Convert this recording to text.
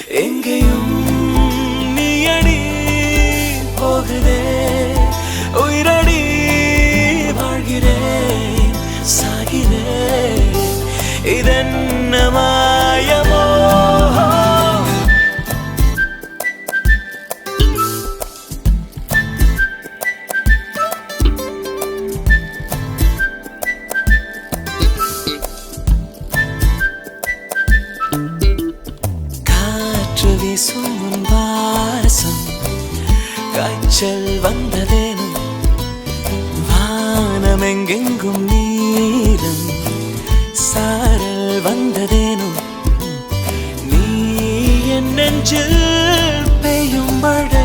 எங்கேயும் நீயடி போகுதே உயிரடி வாழ்கிறேன் சாகிறேன் இதென்ன மாயமோ காற்று வீசும் உன் வாசம் காய்ச்சல் வந்ததேனும் வானமெங்கெங்கும் நீரம் சாரல் வந்ததேனும் நீ என் நெஞ்சில் பெய்யும் மழை